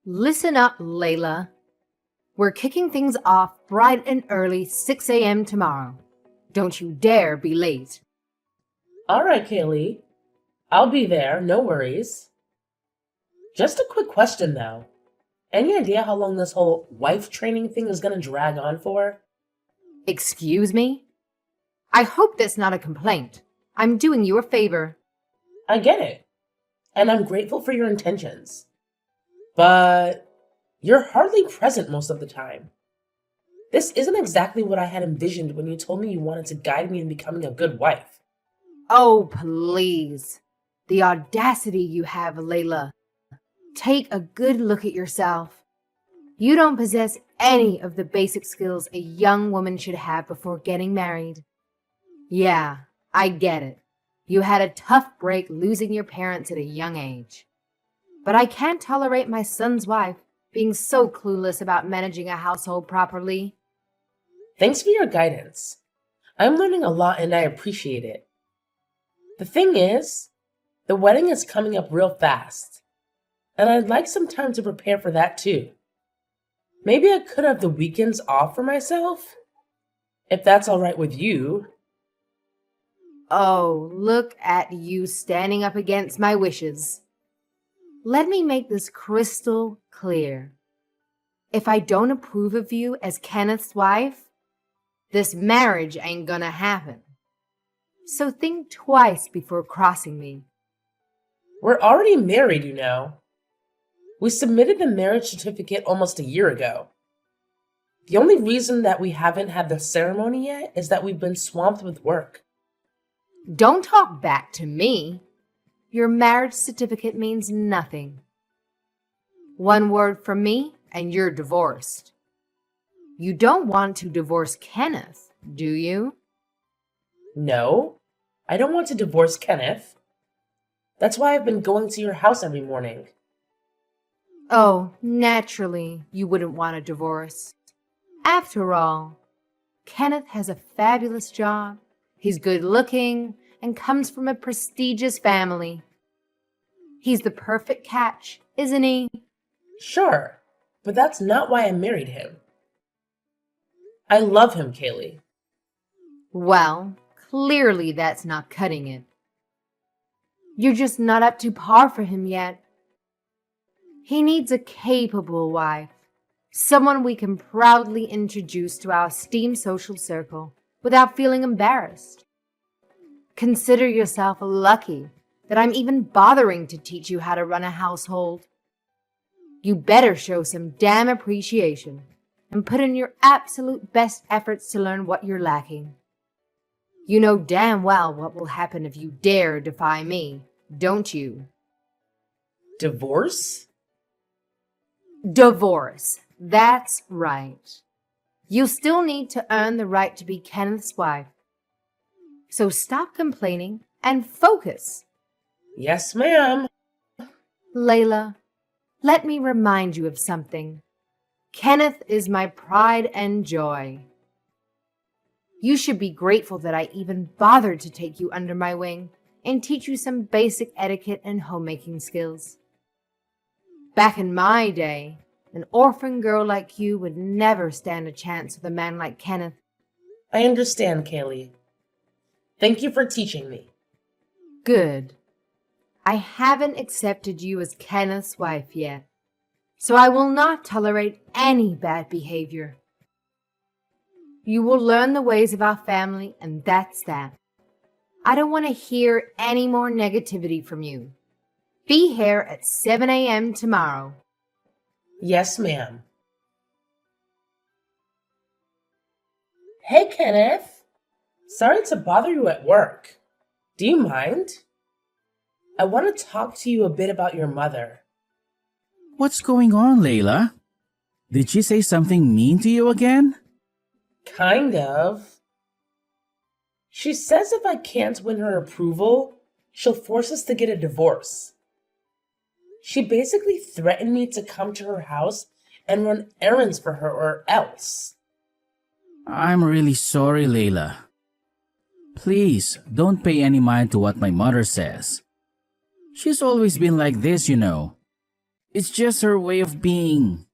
Listen up, Layla. We're kicking things off bright and early 6 a.m. tomorrow. Don't you dare be late. All right, Kaylee. I'll be there, no worries. Just a quick question, though. Any idea how long this whole wife training thing is going to drag on for? Excuse me? I hope that's not a complaint. I'm doing you a favor. I get it, and I'm grateful for your intentions. But you're hardly present most of the time. This isn't exactly what I had envisioned when you told me you wanted to guide me in becoming a good wife. Oh, please. The audacity you have, Layla. Take a good look at yourself. You don't possess any of the basic skills a young woman should have before getting married. Yeah, I get it. You had a tough break losing your parents at a young age. But I can't tolerate my son's wife being so clueless about managing a household properly. Thanks for your guidance. I'm learning a lot and I appreciate it. The thing is, the wedding is coming up real fast, and I'd like some time to prepare for that too. Maybe I could have the weekends off for myself? If that's all right with you. Oh, look at you standing up against my wishes. Let me make this crystal clear. If I don't approve of you as Kenneth's wife, this marriage ain't gonna happen. So think twice before crossing me. We're already married, you know. We submitted the marriage certificate almost a year ago. The only reason that we haven't had the ceremony yet is that we've been swamped with work. Don't talk back to me. Your marriage certificate means nothing. One word from me and you're divorced. You don't want to divorce Kenneth, do you? No, I don't want to divorce Kenneth. That's why I've been going to your house every morning. Oh, naturally, you wouldn't want a divorce. After all, Kenneth has a fabulous job. He's good looking and comes from a prestigious family. He's the perfect catch, isn't he? Sure, but that's not why I married him. I love him, Kaylee. Well, clearly that's not cutting it. You're just not up to par for him yet. He needs a capable wife, someone we can proudly introduce to our esteemed social circle without feeling embarrassed. Consider yourself lucky that I'm even bothering to teach you how to run a household. You better show some damn appreciation and put in your absolute best efforts to learn what you're lacking. You know damn well what will happen if you dare defy me, don't you? Divorce? Divorce. That's right. You still need to earn the right to be Kenneth's wife. So stop complaining and focus. Yes, ma'am. Layla, let me remind you of something. Kenneth is my pride and joy. You should be grateful that I even bothered to take you under my wing and teach you some basic etiquette and homemaking skills. Back in my day, an orphan girl like you would never stand a chance with a man like Kenneth. I understand, Kaylee. Thank you for teaching me. Good. I haven't accepted you as Kenneth's wife yet, so I will not tolerate any bad behavior. You will learn the ways of our family, and that's that. I don't want to hear any more negativity from you. Be here at 7 a.m. tomorrow. Yes, ma'am. Hey, Kenneth. Sorry to bother you at work. Do you mind? I want to talk to you a bit about your mother. What's going on, Layla? Did she say something mean to you again? Kind of. She says if I can't win her approval, she'll force us to get a divorce. She basically threatened me to come to her house and run errands for her or else. I'm really sorry, Layla. Please, don't pay any mind to what my mother says. She's always been like this, you know. It's just her way of being.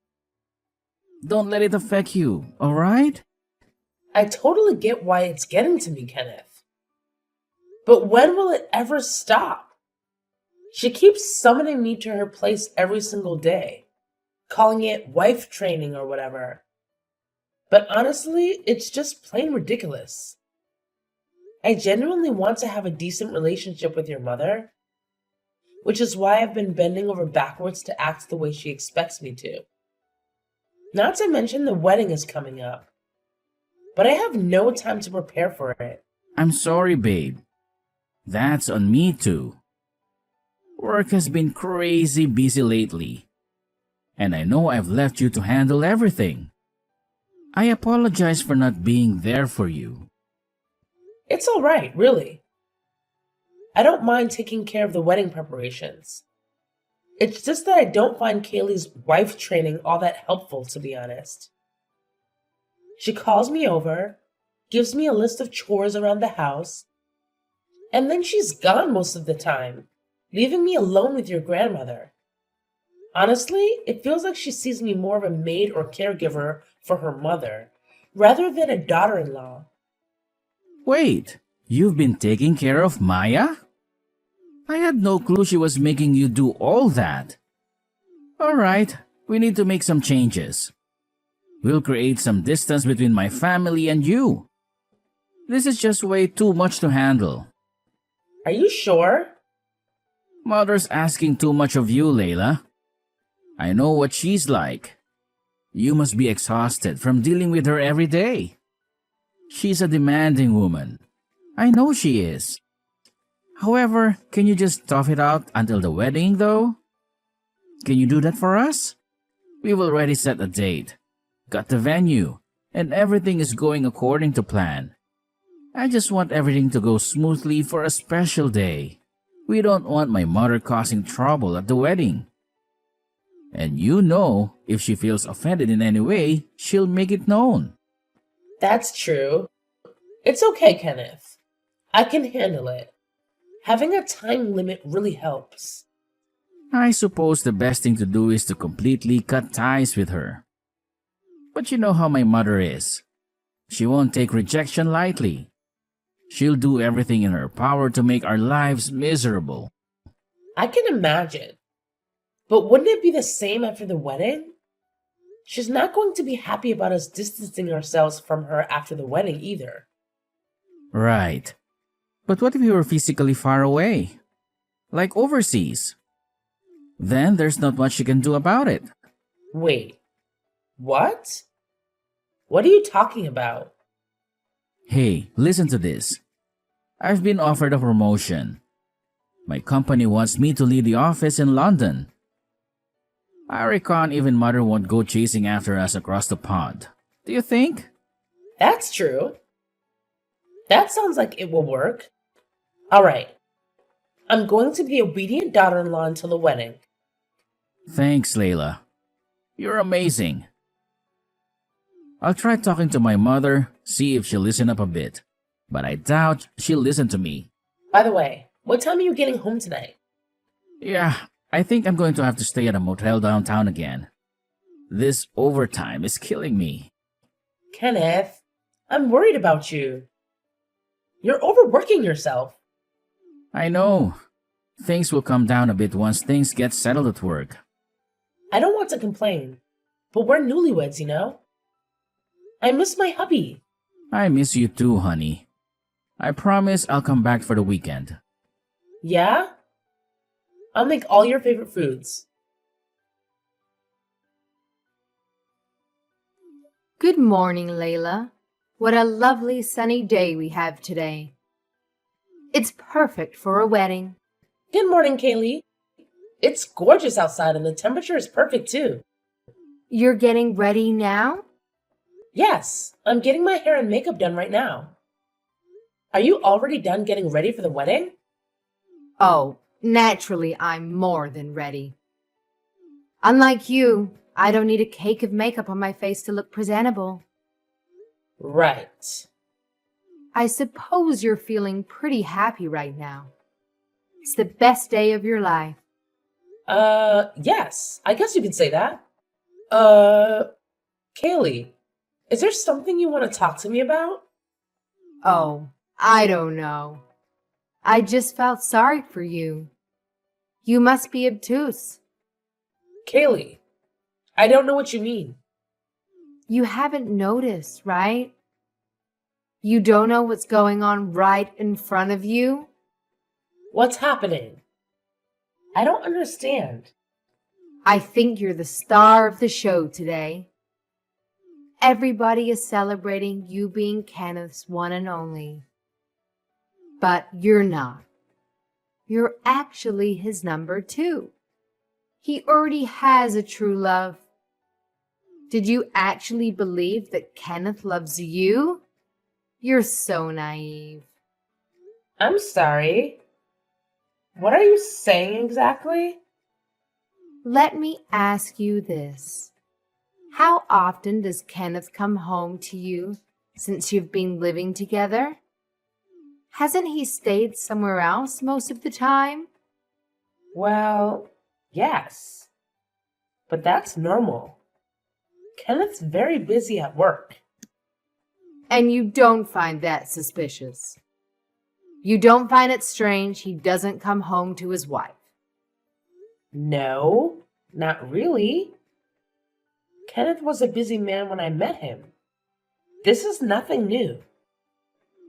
Don't let it affect you, alright? I totally get why it's getting to me, Kenneth. But when will it ever stop? She keeps summoning me to her place every single day, calling it wife training or whatever. But honestly, it's just plain ridiculous. I genuinely want to have a decent relationship with your mother, which is why I've been bending over backwards to act the way she expects me to. Not to mention the wedding is coming up, but I have no time to prepare for it. I'm sorry, babe. That's on me too. Work has been crazy busy lately, and I know I've left you to handle everything. I apologize for not being there for you. It's alright, really. I don't mind taking care of the wedding preparations. It's just that I don't find Kaylee's wife training all that helpful, to be honest. She calls me over, gives me a list of chores around the house, and then she's gone most of the time, leaving me alone with your grandmother. Honestly, it feels like she sees me more of a maid or caregiver for her mother, rather than a daughter-in-law. Wait, you've been taking care of Maya? I had no clue she was making you do all that. Alright, we need to make some changes. We'll create some distance between my family and you. This is just way too much to handle. Are you sure? Mother's asking too much of you, Layla. I know what she's like. You must be exhausted from dealing with her every day. She's a demanding woman. I know she is. However, can you just tough it out until the wedding, though? Can you do that for us? We've already set a date, got the venue, and everything is going according to plan. I just want everything to go smoothly for a special day. We don't want my mother causing trouble at the wedding. And you know, if she feels offended in any way, she'll make it known. That's true. It's okay, Kenneth. I can handle it. Having a time limit really helps. I suppose the best thing to do is to completely cut ties with her. But you know how my mother is. She won't take rejection lightly. She'll do everything in her power to make our lives miserable. I can imagine. But wouldn't it be the same after the wedding? She's not going to be happy about us distancing ourselves from her after the wedding either. Right. But what if we were physically far away? Like overseas? Then there's not much you can do about it. Wait, what? What are you talking about? Hey, listen to this. I've been offered a promotion. My company wants me to lead the office in London. I reckon even mother won't go chasing after us across the pond. Do you think? That's true. That sounds like it will work. Alright. I'm going to be obedient daughter-in-law until the wedding. Thanks, Layla. You're amazing. I'll try talking to my mother, see if she'll listen up a bit. But I doubt she'll listen to me. By the way, what time are you getting home tonight? Yeah, I think I'm going to have to stay at a motel downtown again. This overtime is killing me. Kenneth, I'm worried about you. You're overworking yourself. I know. Things will calm down a bit once things get settled at work. I don't want to complain, but we're newlyweds, you know? I miss my hubby. I miss you too, honey. I promise I'll come back for the weekend. Yeah? I'll make all your favorite foods. Good morning, Layla. What a lovely sunny day we have today. It's perfect for a wedding. Good morning, Kaylee. It's gorgeous outside and the temperature is perfect too. You're getting ready now? Yes, I'm getting my hair and makeup done right now. Are you already done getting ready for the wedding? Oh, naturally, I'm more than ready. Unlike you, I don't need a cake of makeup on my face to look presentable. Right. I suppose you're feeling pretty happy right now. It's the best day of your life. Yes, I guess you could say that. Uh, Kaylee, is there something you want to talk to me about? Oh, I don't know. I just felt sorry for you. You must be obtuse. Kaylee, I don't know what you mean. You haven't noticed, right? You don't know what's going on right in front of you? What's happening? I don't understand. I think you're the star of the show today. Everybody is celebrating you being Kenneth's one and only. But you're not. You're actually his number two. He already has a true love. Did you actually believe that Kenneth loves you? You're so naive. I'm sorry. What are you saying exactly? Let me ask you this. How often does Kenneth come home to you since you've been living together? Hasn't he stayed somewhere else most of the time? Well, yes. But that's normal. Kenneth's very busy at work. And you don't find that suspicious. You don't find it strange he doesn't come home to his wife. No, not really. Kenneth was a busy man when I met him. This is nothing new.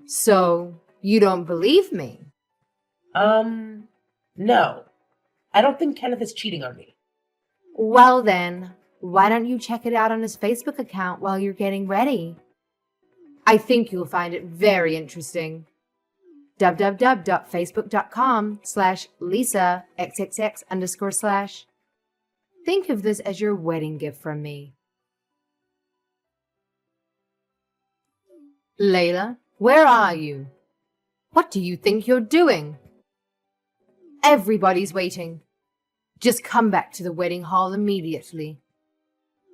So, you don't believe me? No. I don't think Kenneth is cheating on me. Well then, why don't you check it out on his Facebook account while you're getting ready? I think you'll find it very interesting. www.facebook.com/LisaXXX_/. Think of this as your wedding gift from me. Layla, where are you? What do you think you're doing? Everybody's waiting. Just come back to the wedding hall immediately.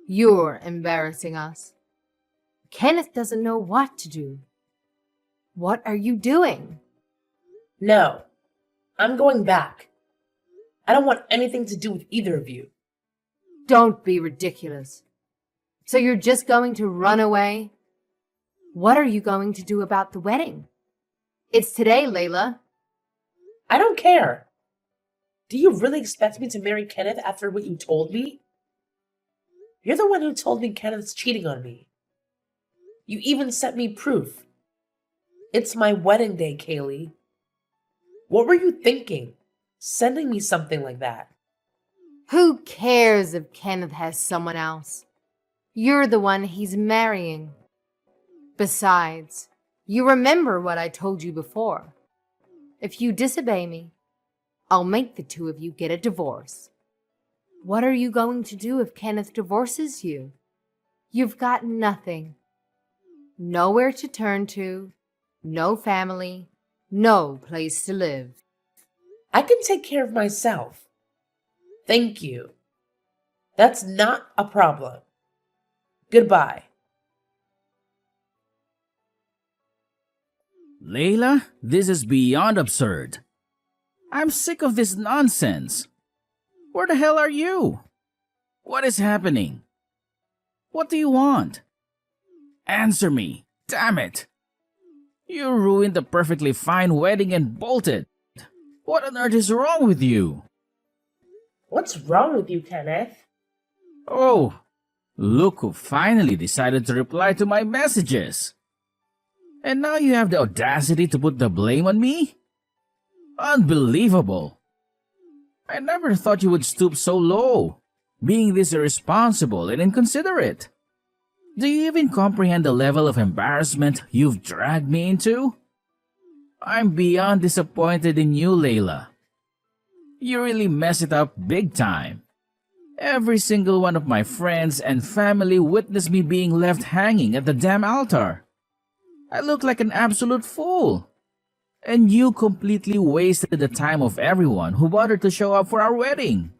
You're embarrassing us. Kenneth doesn't know what to do. What are you doing? No, I'm going back. I don't want anything to do with either of you. Don't be ridiculous. So you're just going to run away? What are you going to do about the wedding? It's today, Layla. I don't care. Do you really expect me to marry Kenneth after what you told me? You're the one who told me Kenneth's cheating on me. You even sent me proof. It's my wedding day, Kaylee. What were you thinking, sending me something like that? Who cares if Kenneth has someone else? You're the one he's marrying. Besides, you remember what I told you before. If you disobey me, I'll make the two of you get a divorce. What are you going to do if Kenneth divorces you? You've got nothing. Nowhere to turn to, no family, no place to live. I can take care of myself. Thank you. That's not a problem. Goodbye. Layla, this is beyond absurd. I'm sick of this nonsense. Where the hell are you? What is happening? What do you want? Answer me, damn it. You ruined the perfectly fine wedding and bolted. What on earth is wrong with you? What's wrong with you, Kenneth? Oh, look who finally decided to reply to my messages. And now you have the audacity to put the blame on me? Unbelievable. I never thought you would stoop so low, being this irresponsible and inconsiderate. Do you even comprehend the level of embarrassment you've dragged me into? I'm beyond disappointed in you, Layla. You really mess it up big time. Every single one of my friends and family witnessed me being left hanging at the damn altar. I look like an absolute fool. And you completely wasted the time of everyone who bothered to show up for our wedding.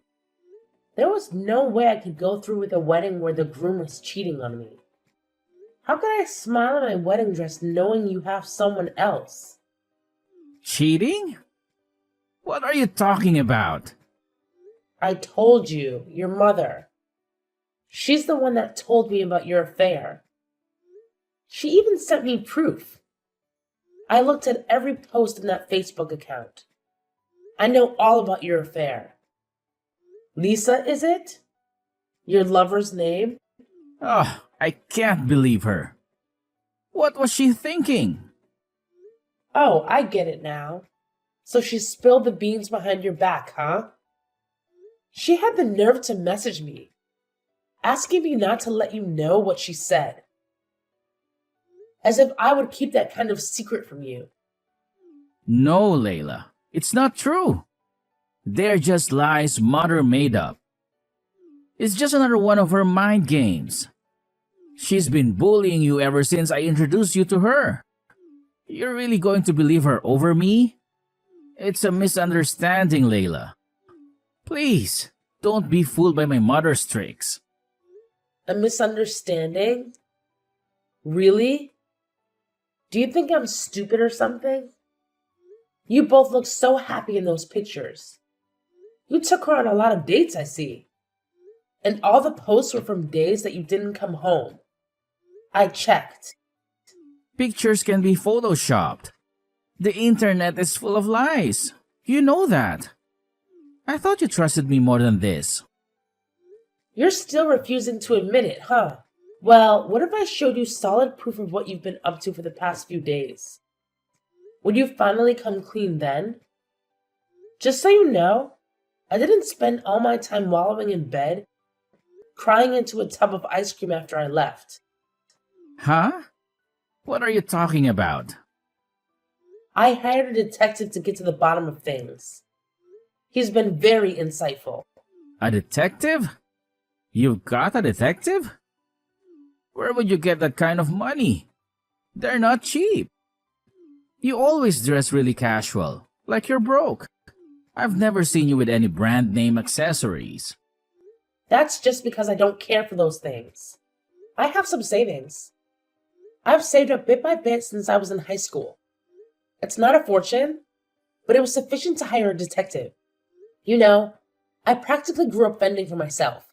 There was no way I could go through with a wedding where the groom was cheating on me. How could I smile in my wedding dress knowing you have someone else? Cheating? What are you talking about? I told you, your mother. She's the one that told me about your affair. She even sent me proof. I looked at every post in that Facebook account. I know all about your affair. Lisa, is it? Your lover's name? Oh, I can't believe her. What was she thinking? Oh, I get it now. So she spilled the beans behind your back, huh? She had the nerve to message me, asking me not to let you know what she said. As if I would keep that kind of secret from you. No, Layla. It's not true. They're just lies Mother made up. It's just another one of her mind games. She's been bullying you ever since I introduced you to her. You're really going to believe her over me? It's a misunderstanding, Layla. Please, don't be fooled by my mother's tricks. A misunderstanding? Really? Do you think I'm stupid or something? You both look so happy in those pictures. You took her on a lot of dates, I see. And all the posts were from days that you didn't come home. I checked. Pictures can be photoshopped. The internet is full of lies. You know that. I thought you trusted me more than this. You're still refusing to admit it, huh? Well, what if I showed you solid proof of what you've been up to for the past few days? Would you finally come clean then? Just so you know, I didn't spend all my time wallowing in bed, crying into a tub of ice cream after I left. Huh? What are you talking about? I hired a detective to get to the bottom of things. He's been very insightful. A detective? You've got a detective? Where would you get that kind of money? They're not cheap. You always dress really casual, like you're broke. I've never seen you with any brand name accessories. That's just because I don't care for those things. I have some savings. I've saved up bit by bit since I was in high school. It's not a fortune, but it was sufficient to hire a detective. You know, I practically grew up fending for myself.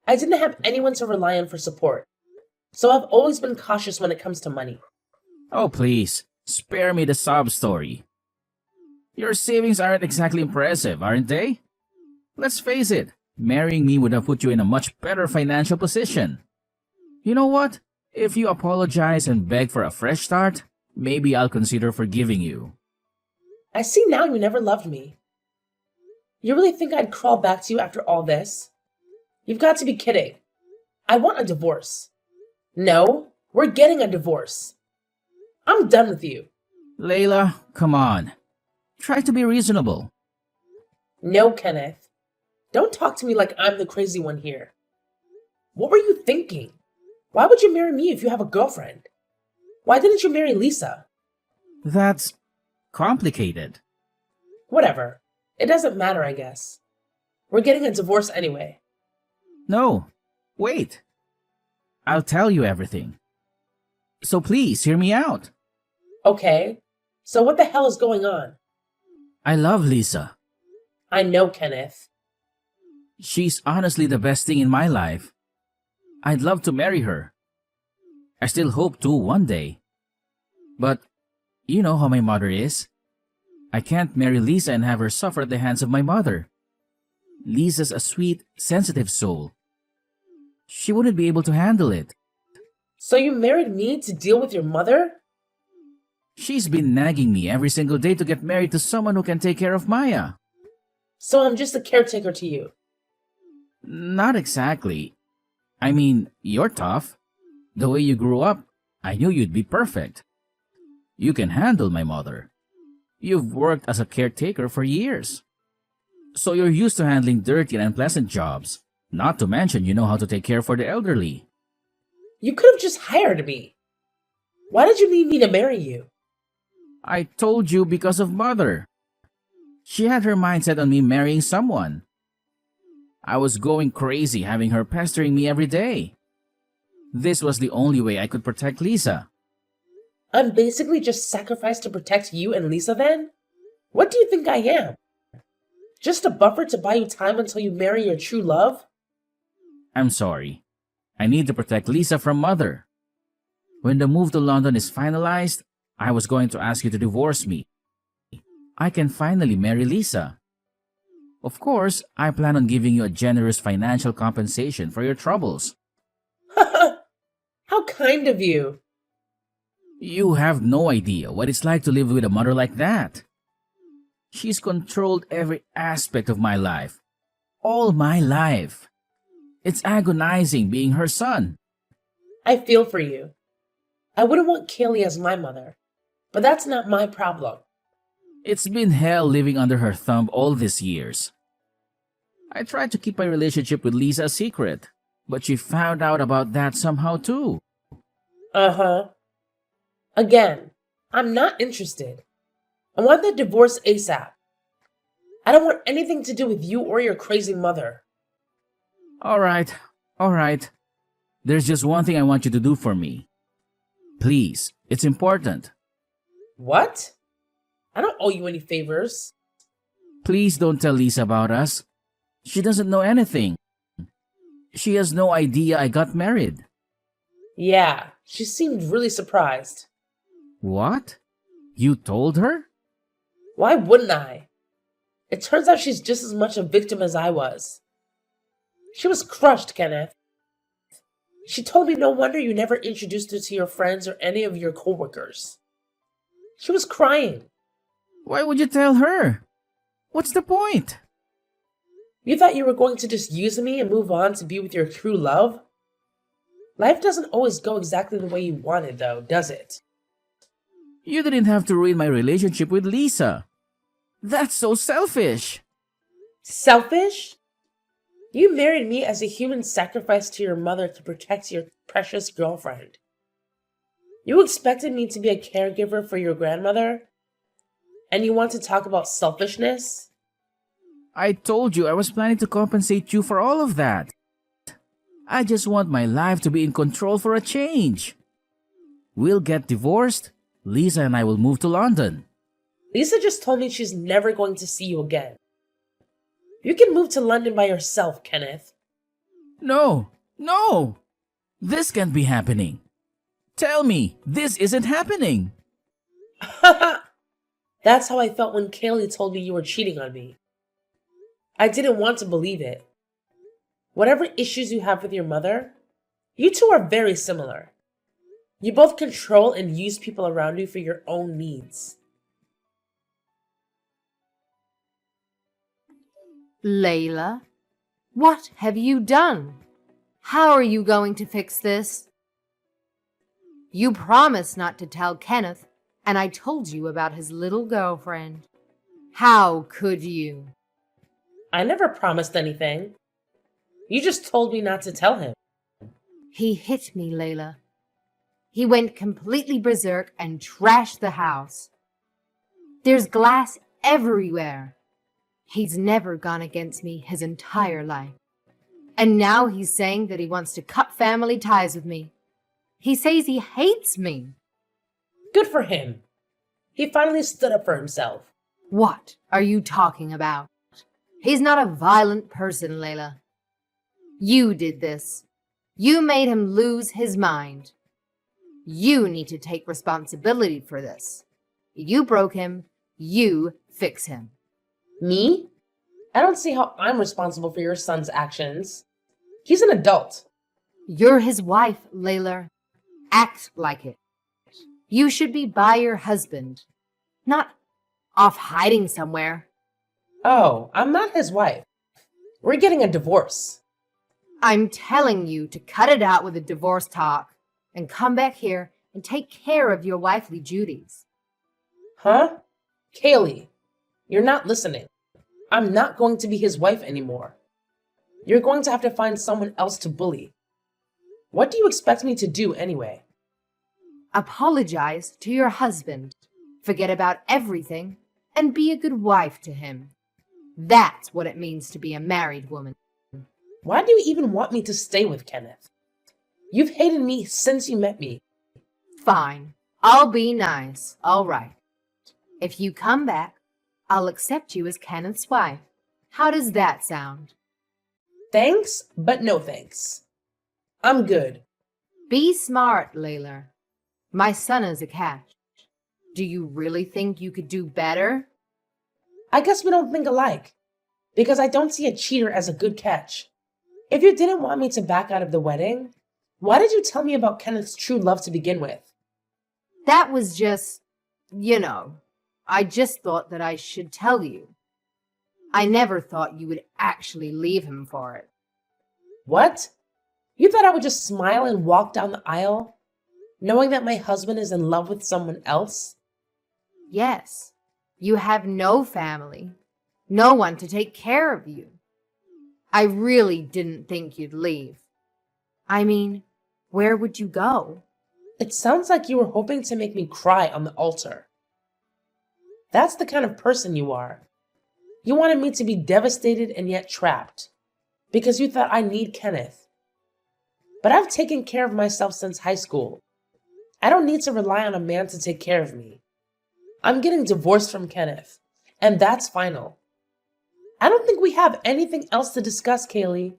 I didn't have anyone to rely on for support, so I've always been cautious when it comes to money. Oh, please, spare me the sob story. Your savings aren't exactly impressive, aren't they? Let's face it, marrying me would have put you in a much better financial position. You know what? If you apologize and beg for a fresh start, maybe I'll consider forgiving you. I see now you never loved me. You really think I'd crawl back to you after all this? You've got to be kidding. I want a divorce. No, we're getting a divorce. I'm done with you. Layla, come on. Try to be reasonable. No, Kenneth. Don't talk to me like I'm the crazy one here. What were you thinking? Why would you marry me if you have a girlfriend? Why didn't you marry Lisa? That's complicated. Whatever. It doesn't matter, I guess. We're getting a divorce anyway. No, wait. I'll tell you everything. So please, hear me out. Okay. So what the hell is going on? I love Lisa. I know, Kenneth. She's honestly the best thing in my life. I'd love to marry her. I still hope to one day. But you know how my mother is. I can't marry Lisa and have her suffer at the hands of my mother. Lisa's a sweet, sensitive soul. She wouldn't be able to handle it. So you married me to deal with your mother? She's been nagging me every single day to get married to someone who can take care of Maya. So I'm just a caretaker to you. Not exactly. I mean, you're tough. The way you grew up, I knew you'd be perfect. You can handle my mother. You've worked as a caretaker for years. So you're used to handling dirty and unpleasant jobs. Not to mention you know how to take care for the elderly. You could have just hired me. Why did you need me to marry you? I told you because of mother. She had her mind set on me marrying someone. I was going crazy having her pestering me every day. This was the only way I could protect Lisa. I'm basically just sacrificed to protect you and Lisa then? What do you think I am? Just a buffer to buy you time until you marry your true love? I'm sorry. I need to protect Lisa from Mother. When the move to London is finalized, I was going to ask you to divorce me. I can finally marry Lisa. Of course, I plan on giving you a generous financial compensation for your troubles. How kind of you. You have no idea what it's like to live with a mother like that. She's controlled every aspect of my life. All my life. It's agonizing being her son. I feel for you. I wouldn't want Kaylee as my mother, but that's not my problem. It's been hell living under her thumb all these years. I tried to keep my relationship with Lisa a secret, but she found out about that somehow too. Uh-huh. Again, I'm not interested. I want the divorce ASAP. I don't want anything to do with you or your crazy mother. All right. There's just one thing I want you to do for me. Please, it's important. What? I don't owe you any favors. Please don't tell Lisa about us. She doesn't know anything. She has no idea I got married. Yeah, she seemed really surprised. What? You told her? Why wouldn't I? It turns out she's just as much a victim as I was. She was crushed, Kenneth. She told me no wonder you never introduced her to your friends or any of your coworkers. She was crying. Why would you tell her? What's the point? You thought you were going to just use me and move on to be with your true love? Life doesn't always go exactly the way you want it, though, does it? You didn't have to ruin my relationship with Lisa. That's so selfish. Selfish? You married me as a human sacrifice to your mother to protect your precious girlfriend. You expected me to be a caregiver for your grandmother? And you want to talk about selfishness? I told you I was planning to compensate you for all of that. I just want my life to be in control for a change. We'll get divorced. Lisa and I will move to London. Lisa just told me she's never going to see you again. You can move to London by yourself, Kenneth. No. This can't be happening. Tell me, this isn't happening. That's how I felt when Kaylee told me you were cheating on me. I didn't want to believe it. Whatever issues you have with your mother, you two are very similar. You both control and use people around you for your own needs. Layla, what have you done? How are you going to fix this? You promised not to tell Kenneth, and I told you about his little girlfriend. How could you? I never promised anything. You just told me not to tell him. He hit me, Layla. He went completely berserk and trashed the house. There's glass everywhere. He's never gone against me his entire life. And now he's saying that he wants to cut family ties with me. He says he hates me. Good for him. He finally stood up for himself. What are you talking about? He's not a violent person, Layla. You did this. You made him lose his mind. You need to take responsibility for this. You broke him. You fix him. Me? I don't see how I'm responsible for your son's actions. He's an adult. You're his wife, Layla. Act like it. You should be by your husband, not off hiding somewhere. Oh, I'm not his wife. We're getting a divorce. I'm telling you to cut it out with the divorce talk and come back here and take care of your wifely duties. Huh? Kaylee, you're not listening. I'm not going to be his wife anymore. You're going to have to find someone else to bully. What do you expect me to do anyway? Apologize to your husband, forget about everything, and be a good wife to him. That's what it means to be a married woman. Why do you even want me to stay with Kenneth? You've hated me since you met me. Fine, I'll be nice, all right. If you come back, I'll accept you as Kenneth's wife. How does that sound? Thanks, but no thanks. I'm good. Be smart, Layla. My son is a catch. Do you really think you could do better? I guess we don't think alike, because I don't see a cheater as a good catch. If you didn't want me to back out of the wedding, why did you tell me about Kenneth's true love to begin with? That was just, I just thought that I should tell you. I never thought you would actually leave him for it. What? You thought I would just smile and walk down the aisle, knowing that my husband is in love with someone else? Yes, you have no family, no one to take care of you. I really didn't think you'd leave. I mean, where would you go? It sounds like you were hoping to make me cry on the altar. That's the kind of person you are. You wanted me to be devastated and yet trapped, because you thought I need Kenneth. But I've taken care of myself since high school. I don't need to rely on a man to take care of me. I'm getting divorced from Kenneth, and that's final. I don't think we have anything else to discuss, Kaylee.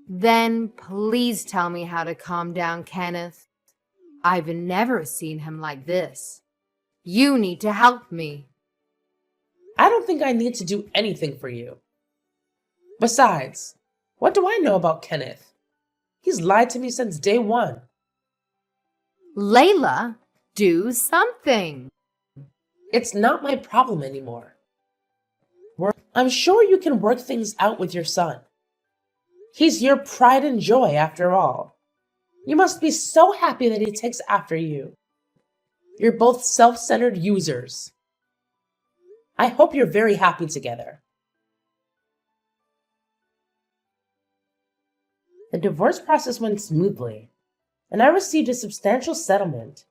Then please tell me how to calm down, Kenneth. I've never seen him like this. You need to help me. I don't think I need to do anything for you. Besides, what do I know about Kenneth? He's lied to me since day one. Layla, do something. It's not my problem anymore. I'm sure you can work things out with your son. He's your pride and joy, after all. You must be so happy that he takes after you. You're both self-centered users. I hope you're very happy together. The divorce process went smoothly, and I received a substantial settlement.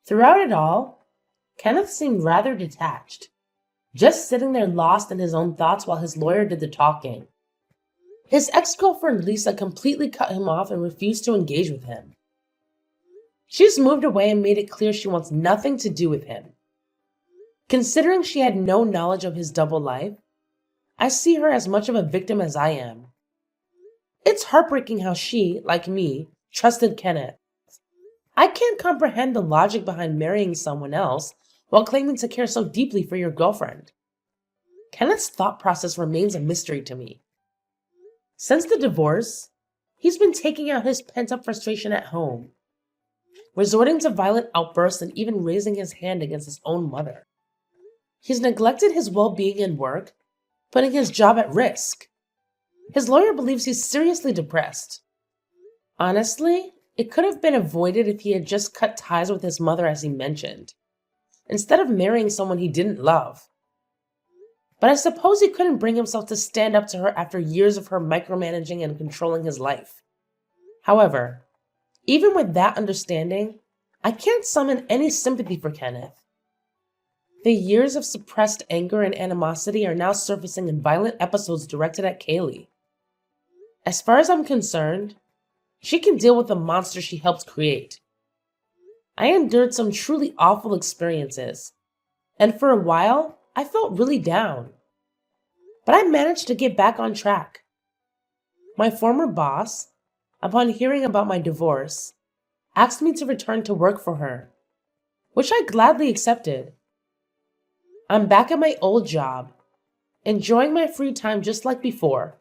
Throughout it all, Kenneth seemed rather detached, just sitting there lost in his own thoughts while his lawyer did the talking. His ex-girlfriend Lisa completely cut him off and refused to engage with him. She's moved away and made it clear she wants nothing to do with him. Considering she had no knowledge of his double life, I see her as much of a victim as I am. It's heartbreaking how she, like me, trusted Kenneth. I can't comprehend the logic behind marrying someone else while claiming to care so deeply for your girlfriend. Kenneth's thought process remains a mystery to me. Since the divorce, he's been taking out his pent-up frustration at home, resorting to violent outbursts and even raising his hand against his own mother. He's neglected his well-being and work, putting his job at risk. His lawyer believes he's seriously depressed. Honestly, it could have been avoided if he had just cut ties with his mother as he mentioned, instead of marrying someone he didn't love. But I suppose he couldn't bring himself to stand up to her after years of her micromanaging and controlling his life. However, even with that understanding, I can't summon any sympathy for Kenneth. The years of suppressed anger and animosity are now surfacing in violent episodes directed at Kaylee. As far as I'm concerned, she can deal with the monster she helped create. I endured some truly awful experiences, and for a while, I felt really down. But I managed to get back on track. My former boss, upon hearing about my divorce, asked me to return to work for her, which I gladly accepted. I'm back at my old job, enjoying my free time just like before.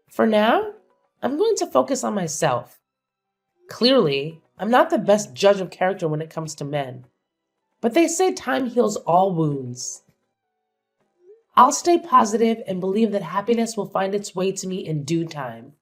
For now, I'm going to focus on myself. Clearly, I'm not the best judge of character when it comes to men, but they say time heals all wounds. I'll stay positive and believe that happiness will find its way to me in due time.